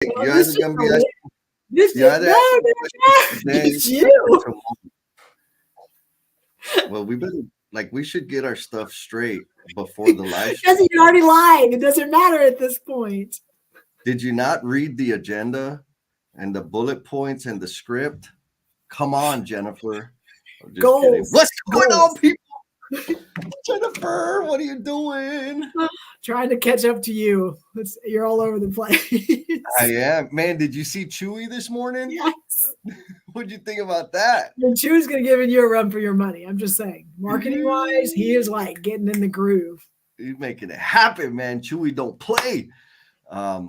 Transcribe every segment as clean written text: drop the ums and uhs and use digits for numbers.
Well, You guys are gonna be asking. this You either asking questions no, today it's you. or tomorrow. Well, we should get our stuff straight before the live stream. Because you're already live. It doesn't matter at this point. Did you not read the agenda and the bullet points and the script? Come on, Jennifer. I'm just kidding. Goals. What's going Goals. on, people? Jennifer, what are you doing? Trying to catch up to you. You're all over the place. I am. Man, did you see Chewy this morning? Yes. What'd you think about that? And Chew's going to give you a run for your money. I'm just saying. Marketing wise, he is like getting in the groove. He's making it happen, man. Chewy don't play. I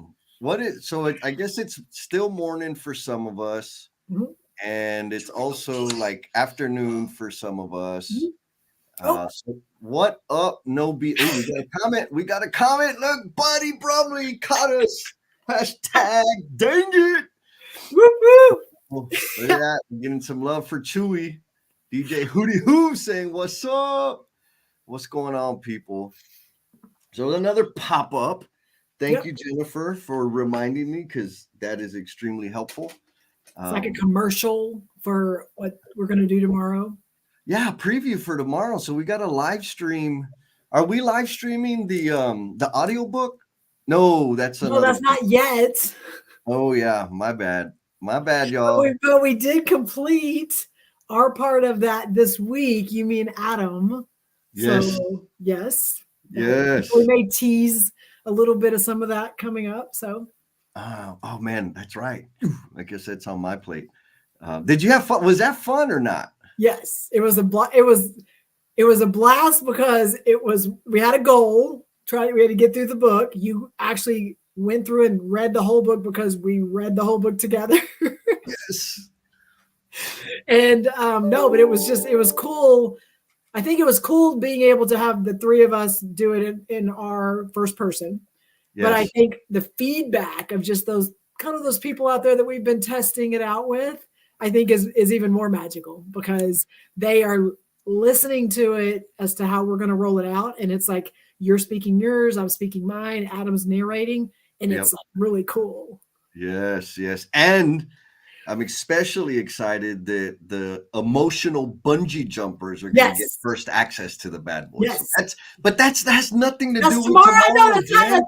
guess it's still morning for some of us. Mm-hmm. And it's also like afternoon for some of us. Mm-hmm. So what up, NoBS? Oh, we got a comment. Look, Buddy Brumley caught us. Hashtag dang it. Whoop, whoop. Look at that. We're getting some love for Chewy. DJ Hootie Hoo saying, what's up? What's going on, people? So another pop-up. Thank you, Jennifer, for reminding me, because that is extremely helpful. It's like a commercial for what we're going to do tomorrow. Yeah, preview for tomorrow. So we got a live stream. Are we live streaming the audiobook? No, that's not yet. Oh yeah, my bad, y'all. But we did complete our part of that this week. You mean Adam? Yes. So, yes. We may tease a little bit of some of that coming up. So. Oh man, that's right. I guess that's on my plate. Did you have fun? Was that fun or not? Yes, it was it was a blast because we had a goal. We had to get through the book. You actually went through and read the whole book because we read the whole book together. Yes. And but it was cool. I think it was cool being able to have the three of us do it in our first person. Yes. But I think the feedback of just those people out there that we've been testing it out with, I think is even more magical because they are listening to it as to how we're going to roll it out. And it's like, you're speaking yours, I'm speaking mine, Adam's narrating, and it's like really cool. Yes. And I'm especially excited that the emotional bungee jumpers are going to get first access to the bad boys. Yes. So that has nothing to do with tomorrow. I know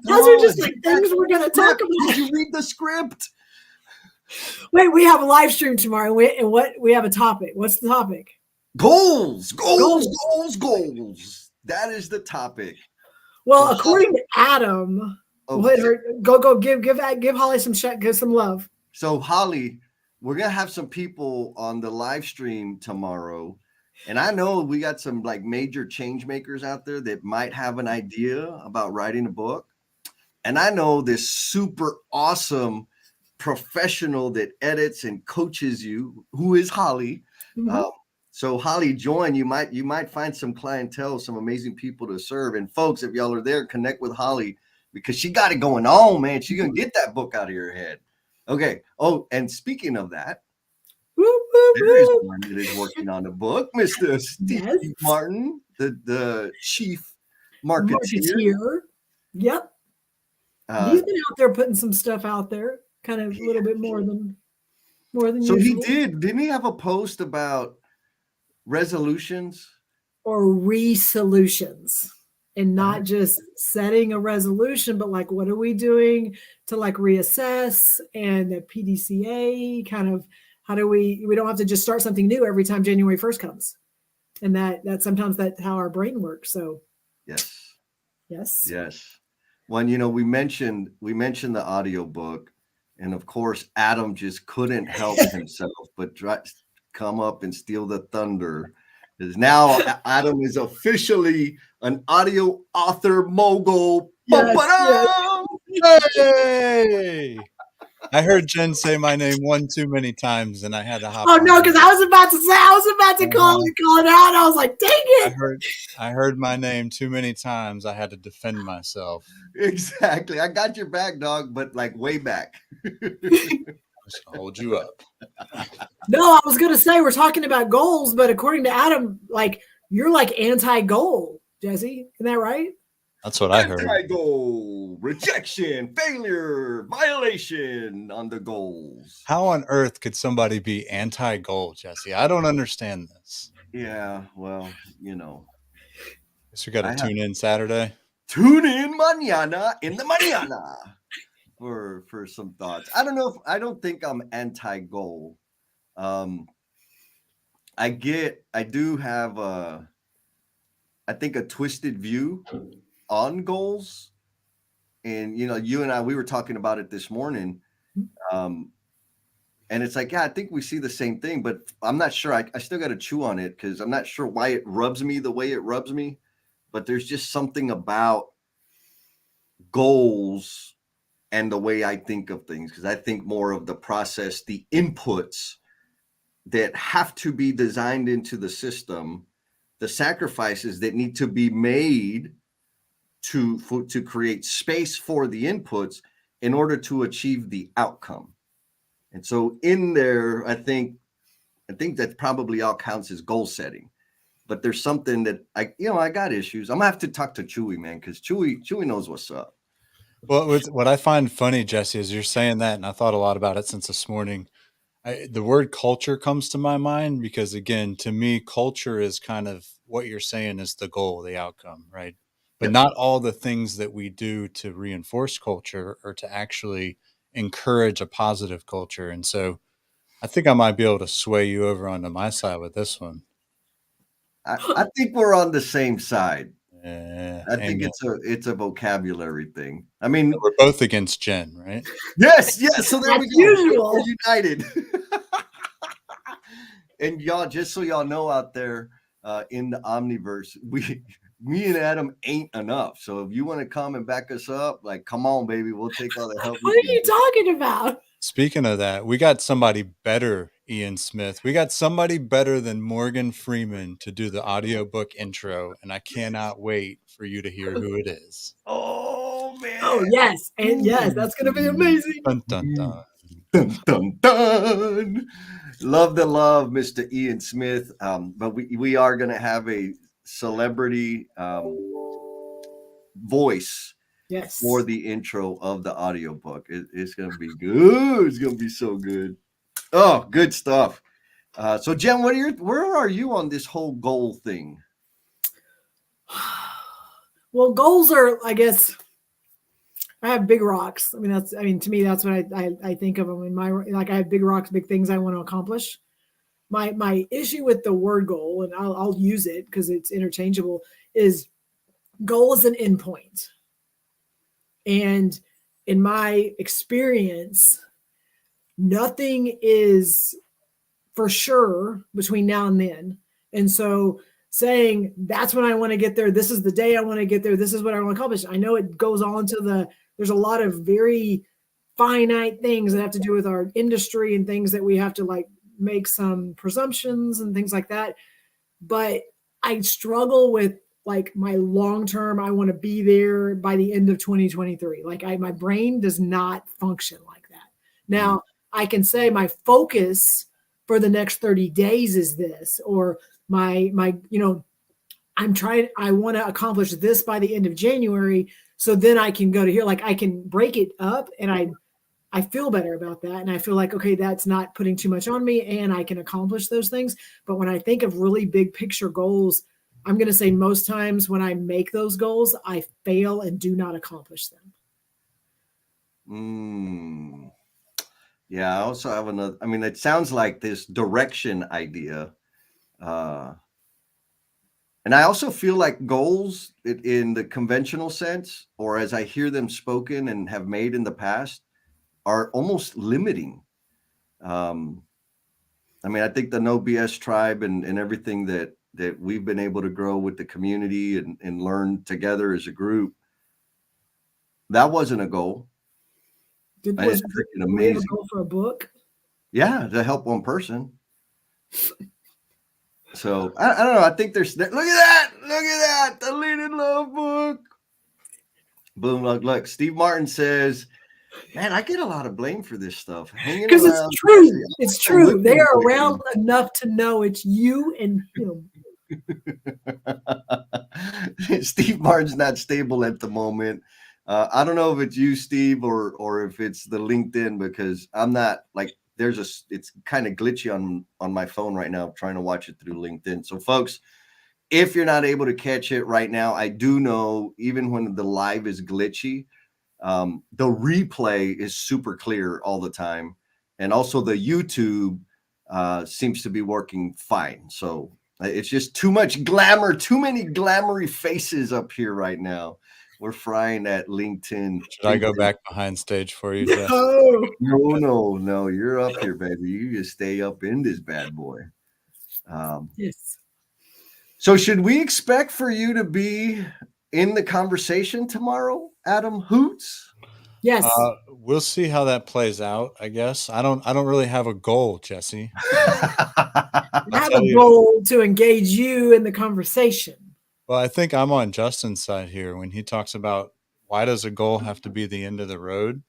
those are just like things we're going to talk about. Did you read the script? Wait, we have a live stream tomorrow, and we have a topic. What's the topic? Goals. That is the topic. Well, according to Adam, go give Holly some love. So Holly, we're gonna have some people on the live stream tomorrow, and I know we got some like major change makers out there that might have an idea about writing a book, and I know this super awesome professional that edits and coaches you, who is Holly. Mm-hmm. So Holly, join. You might find some clientele, some amazing people to serve. And folks, if y'all are there, connect with Holly because she got it going on, man. She's gonna get that book out of your head. Okay. Oh, and speaking of that, there is one that is working on the book, Mr. Steve Martin, the chief marketeer. Yep. He's been out there putting some stuff out there, kind of a little bit more than so usual. Didn't he have a post about resolutions or resolutions? And not just setting a resolution, but like, what are we doing to like reassess, and the PDCA kind of, how do we don't have to just start something new every time January 1st comes. And that sometimes that's how our brain works. So yes. Well, we mentioned the audiobook, and of course, Adam just couldn't help himself, but come up and steal the thunder. Because now Adam is officially an audio author mogul. Yes. Hey! I heard Jen say my name one too many times, and I had to hop. Oh no, because I was about to call it out. I was like, dang it! I heard my name too many times. I had to defend myself. Exactly. I got your back, dog, but like way back. Just hold you up. No, I was gonna say we're talking about goals, but according to Adam, like you're like anti-goal, Jesse. Isn't that right? That's what I heard. Anti-goal, rejection, failure, violation on the goals. How on earth could somebody be anti-goal, Jesse? I don't understand this. Yeah, well, you know. Guess we got to tune in Saturday. Tune in mañana in the mañana for some thoughts. I don't think I'm anti-goal. I do have I think a twisted view on goals. And you and I, we were talking about it this morning. And it's like, yeah, I think we see the same thing, but I'm not sure. I still got to chew on it because I'm not sure why it rubs me the way it rubs me. But there's just something about goals and the way I think of things, because I think more of the process, the inputs that have to be designed into the system, the sacrifices that need to be made to create space for the inputs in order to achieve the outcome. And so in there, I think that probably all counts as goal setting. But there's something that I got issues. I'm gonna have to talk to Chewy, man, because Chewy knows what's up. Well, what I find funny, Jesse, is you're saying that, and I thought a lot about it since this morning. The word culture comes to my mind because, again, to me, culture is kind of what you're saying is the goal, the outcome, right? But not all the things that we do to reinforce culture or to actually encourage a positive culture. And so I think I might be able to sway you over onto my side with this one. I think we're on the same side. Yeah, I think it's a vocabulary thing. I mean, we're both against Jen, right? Yes. So there we go. Usual. We're united. And y'all, just so y'all know out there in the Omniverse, me and Adam ain't enough. So if you want to come and back us up, like, come on, baby, we'll take all the help. What are you talking about? Speaking of that, we got somebody better, Ian Smith. We got somebody better than Morgan Freeman to do the audiobook intro, and I cannot wait for you to hear who it is. Oh, man. Oh, yes. And yes, that's going to be amazing. Dun, dun, dun. Dun, dun, dun. Love, Mr. Ian Smith. But we are going to have a celebrity voice for the intro of the audiobook. It's going to be good. It's going to be so good. Oh, good stuff. So Jen, where are you on this whole goal thing? Well, goals are, I guess, I have big rocks. To me, that's what I think of them. I have big rocks, big things I want to accomplish. My issue with the word goal, and I'll use it because it's interchangeable, is goal is an endpoint. And in my experience, nothing is for sure between now and then. And so saying that's when I want to get there, this is the day I want to get there, this is what I want to accomplish. I know it goes on to there's a lot of very finite things that have to do with our industry and things that we have to make some presumptions and things like that. But I struggle with my long-term, I want to be there by the end of 2023. My brain does not function like that. Now I can say my focus for the next 30 days is this, or I want to accomplish this by the end of January. So then I can go to here, I can break it up, and I feel better about that. And I feel like, okay, that's not putting too much on me and I can accomplish those things. But when I think of really big picture goals, I'm going to say most times when I make those goals, I fail and do not accomplish them. Yeah, I also have another. It sounds like this direction idea. And I also feel like goals in the conventional sense, or as I hear them spoken and have made in the past, are almost limiting. I think the NoBS tribe and everything that we've been able to grow with the community and learn together as a group, that wasn't a goal. Was it amazing. A goal for a book? Yeah, to help one person. So I don't know. I think there's look at that, the Lead in Love book. Boom, look. Steve Martin says, "Man, I get a lot of blame for this stuff." Because it's true. It's true. They are around enough to know it's you and him. Steve Martin's not stable at the moment. I don't know if it's you, Steve, or if it's the LinkedIn, because I'm not like it's kind of glitchy on my phone right now, trying to watch it through LinkedIn. So folks, if you're not able to catch it right now, I do know even when the live is glitchy, the replay is super clear all the time. And also the YouTube seems to be working fine. So it's just too much glamour, too many glamoury faces up here right now. We're frying at LinkedIn. Should I go back behind stage for you, Jess? No. You're up here, baby. You just stay up in this bad boy. Yes. So should we expect for you to be in the conversation tomorrow, Adam Hoots? Yes. We'll see how that plays out, I guess. I don't really have a goal, Jesse. I have a goal to engage you in the conversation. Well, I think I'm on Justin's side here when he talks about why does a goal have to be the end of the road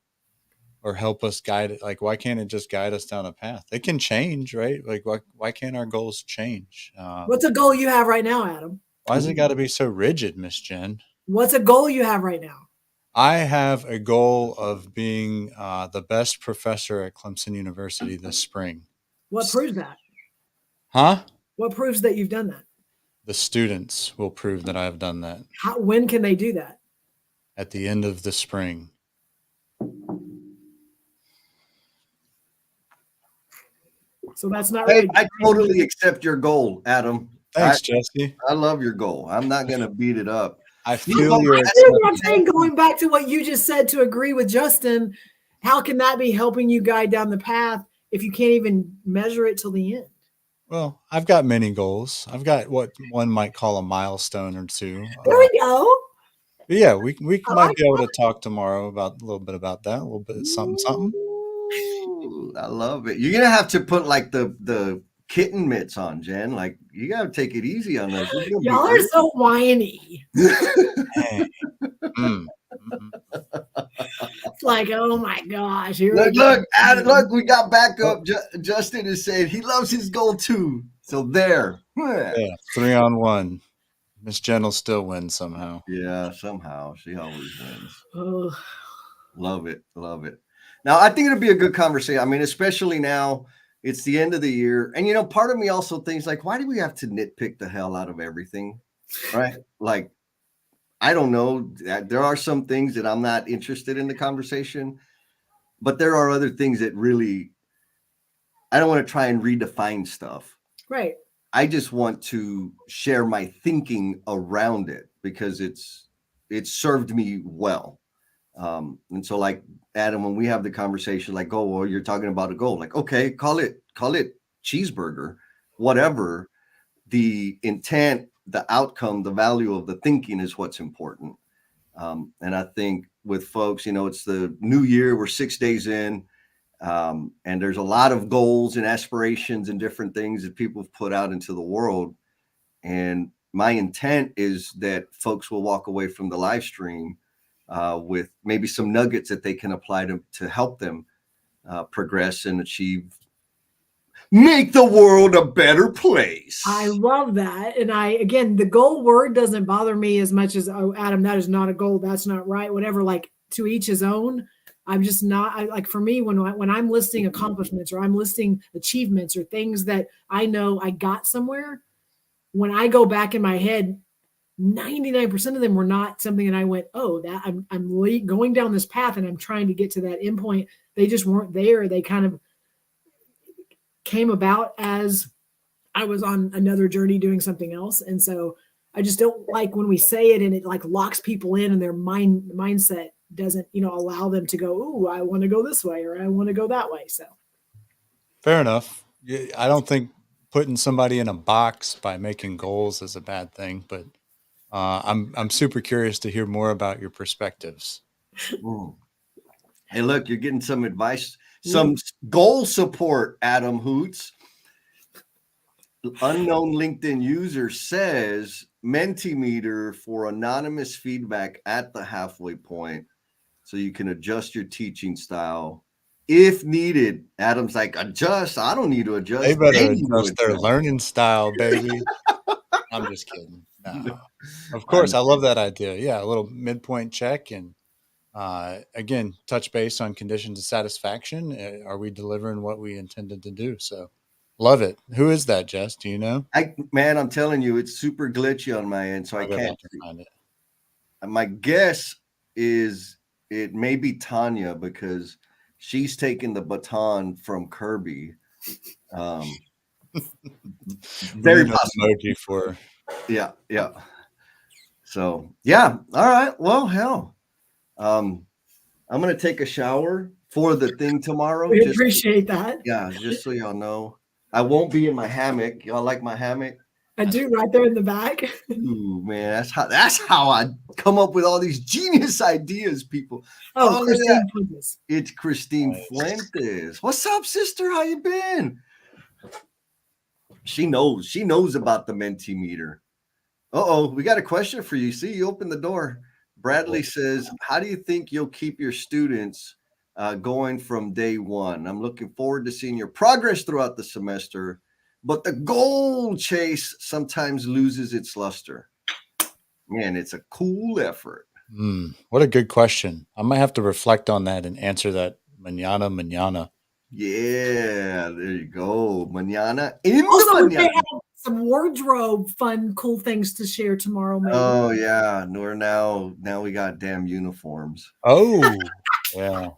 or help us guide it? Like, why can't it just guide us down a path? It can change, right? Like, why can't our goals change? What's a goal you have right now, Adam? Why has it got to be so rigid, Miss Jen? What's a goal you have right now? I have a goal of being the best professor at Clemson University this spring. What proves that? Huh? What proves that you've done that? The students will prove that I have done that. When can they do that? At the end of the spring. So that's not really. I totally accept your goal, Adam. Thanks, Jesse. I love your goal. I'm not going to beat it up. I feel I'm saying, going back to what you just said, to agree with Justin, how can that be helping you guide down the path if you can't even measure it till the end? Well, I've got many goals. I've got what one might call a milestone or two. There we go. Yeah, we might be able to talk tomorrow about a little bit about that, a little bit of something. Ooh, I love it. You're gonna have to put like the kitten mitts on, Jen. Like, you gotta take it easy on us. Y'all are so whiny. It's like, oh my gosh. Look, Adam, look, we got backup. Justin is saying he loves his goal too. So there. Yeah, 3-on-1. Miss Jen will still win somehow. Yeah, somehow. She always wins. Oh. Love it. Love it. Now, I think it'll be a good conversation. I mean, especially now, it's the end of the year. And, you know, part of me also thinks, like, why do we have to nitpick the hell out of everything? Right? Like, I don't know. There are some things that I'm not interested in the conversation, but there are other things that really, I don't want to try and redefine stuff. Right. I just want to share my thinking around it because it's served me well. And so, like, Adam, when we have the conversation, like, oh, well, you're talking about a goal, like, okay, call it cheeseburger, whatever. The intent, the outcome, the value of the thinking is what's important. And I think with folks, you know, it's the new year, we're 6 days in, and there's a lot of goals and aspirations and different things that people have put out into the world. And my intent is that folks will walk away from the live stream with maybe some nuggets that they can apply to help them progress and make the world a better place. I love that. And again, the goal word doesn't bother me as much as, oh, Adam, that is not a goal. That's not right. Whatever, like, to each his own. I'm just not, like, for me, when I'm listing accomplishments or I'm listing achievements or things that I know I got somewhere, when I go back in my head, 99% of them were not something that I went, oh, that I'm going down this path and I'm trying to get to that endpoint. They just weren't there. They kind of came about as I was on another journey doing something else. And so I just don't like when we say it and it like locks people in and their mindset doesn't, allow them to go, ooh, I want to go this way or I want to go that way. So fair enough. I don't think putting somebody in a box by making goals is a bad thing, but I'm super curious to hear more about your perspectives. Ooh. Hey, look, you're getting some advice, some goal support, Adam Hoots. Unknown LinkedIn user says Mentimeter for anonymous feedback at the halfway point so you can adjust your teaching style if needed. Adam's like, adjust? I don't need to adjust. They better adjust their learning style, baby. I'm just kidding. No. Of course, I love that idea. Yeah, a little midpoint check and again, touch base on conditions of satisfaction. Are we delivering what we intended to do? So love it. Who is that, Jess? Do you know? Man, I'm telling you, it's super glitchy on my end, so I I'll go back can't. and find it. My guess is it may be Tanya because she's taken the baton from Kirby. Very possible. Emoji for Yeah, yeah. So yeah, all right. Well, hell, I'm gonna take a shower for the thing tomorrow. We appreciate that. Yeah, just so y'all know, I won't be in my hammock. Y'all like my hammock? I do, right there in the back. Ooh, man, that's how I come up with all these genius ideas, people. Oh, Christine Fuentes. It's Christine Fuentes. What's up, sister? How you been? She knows about the Mentimeter. Uh-oh, we got a question for you. See, you opened the door. Bradley says, how do you think you'll keep your students going from day one? I'm looking forward to seeing your progress throughout the semester, but the goal chase sometimes loses its luster. Man, it's a cool effort. What a good question. I might have to reflect on that and answer that mañana. Yeah, there you go. Mañana in also, the mañana. Some wardrobe fun, cool things to share tomorrow, maybe. Oh yeah, we're now we got damn uniforms. Oh yeah.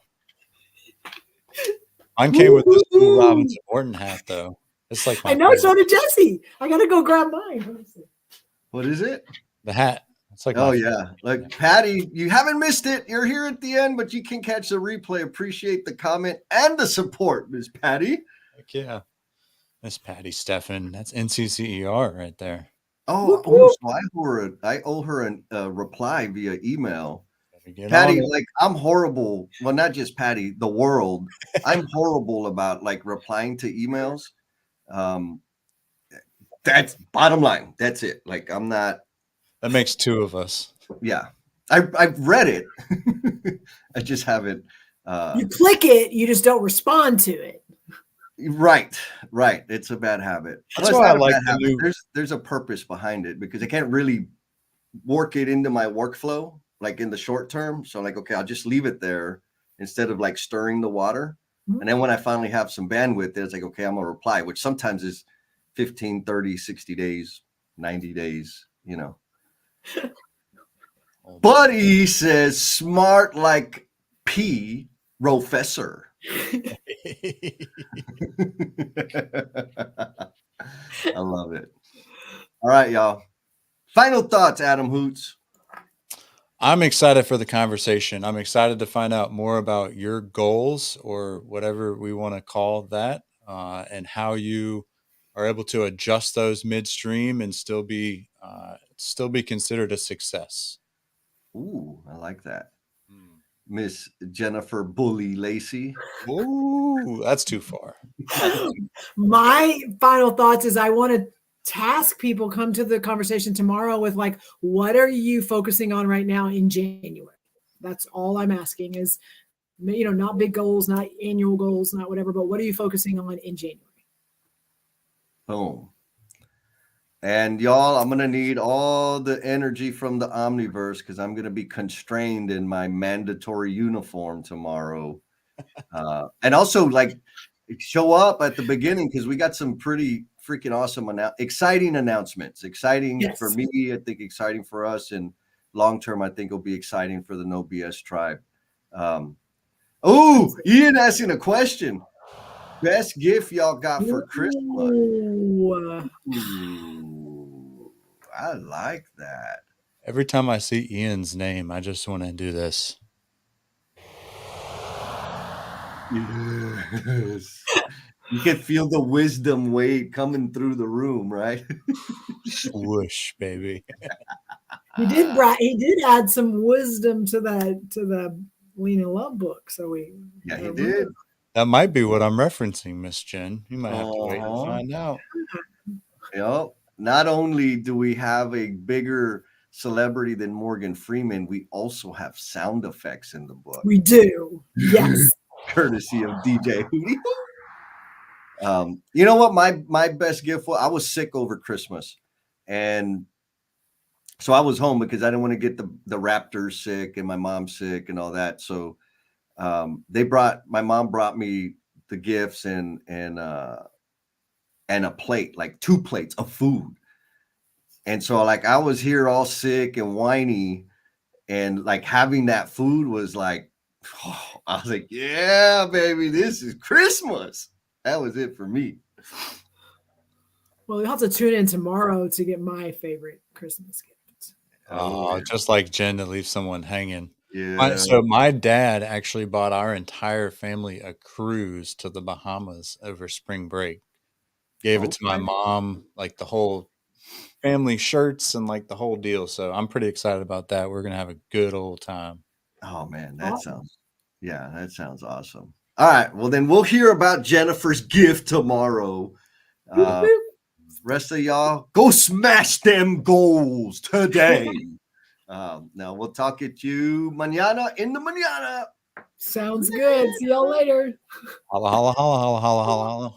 Mine came with this cool Robinson Orton hat though. It's like I know, so did Jesse. I gotta go grab mine. What is it? The hat. It's like, oh yeah, like Patty, you haven't missed it. You're here at the end, but you can catch the replay. Appreciate the comment and the support, Miss Patty. Heck yeah, Miss Patty Steffen. That's NCCER right there. Oh, so I owe her a reply via email. Patty, like I'm horrible. Well, not just Patty, the world. I'm horrible about like replying to emails. That's bottom line. That's it. Like I'm not. That makes two of us. Yeah, I've read it. I just haven't. You click it, you just don't respond to it. Right. It's a bad habit. That's why I like the new. There's a purpose behind it because I can't really work it into my workflow like in the short term. So like, okay, I'll just leave it there instead of like stirring the water. Mm-hmm. And then when I finally have some bandwidth, it's like, okay, I'm gonna reply, which sometimes is 15, 30, 60 days, 90 days, you know. Buddy says smart like P professor. I love it. All right, y'all. Final thoughts, Adam Hoots. I'm excited for the conversation. I'm excited to find out more about your goals or whatever we want to call that, and how you are able to adjust those midstream and still be considered a success. Ooh, I like that. Miss Jennifer Bully Lacey. Ooh, that's too far. My final thoughts is I want to task people come to the conversation tomorrow with like, what are you focusing on right now in January? That's all I'm asking is, you know, not big goals, not annual goals, not whatever, but what are you focusing on in January? Boom. And y'all, I'm going to need all the energy from the Omniverse because I'm going to be constrained in my mandatory uniform tomorrow. And also, like, show up at the beginning because we got some pretty freaking awesome, exciting announcements. Exciting for me, I think exciting for us. And long term, I think it'll be exciting for the NoBS tribe. Ian asking a question. Best gift y'all got for Christmas? Ooh, I like that. Every time I see Ian's name, I just want to do this. Yes. You can feel the wisdom weight coming through the room, right? Swoosh, baby. He did add some wisdom to the Lean in Love book. So he did. That might be what I'm referencing, Miss Jen. You might have to wait and find out. Yep. Not only do we have a bigger celebrity than Morgan Freeman, we also have sound effects in the book. We do. Yes. Courtesy of DJ Hootie. You know what? My best gift was I was sick over Christmas, and So I was home because I didn't want to get the Raptors sick and my mom sick and all that. So my mom brought me the gifts and a plate, like 2 plates of food. And so like I was here all sick and whiny, and like having that food was like, oh, I was like, yeah, baby, this is Christmas. That was it for me. Well, you'll have to tune in tomorrow to get my favorite Christmas gift. Oh, just like Jen to leave someone hanging. Yeah. So my dad actually bought our entire family a cruise to the Bahamas over spring break. Gave it to my mom, like the whole family shirts and like the whole deal. So I'm pretty excited about that. We're gonna have a good old time. Oh man, Awesome. that sounds awesome. All right, well then we'll hear about Jennifer's gift tomorrow. Rest of y'all, go smash them goals today. Now we'll talk at you mañana in the mañana. Sounds good. See y'all later. Holla, holla, holla, holla, holla, holla, holla.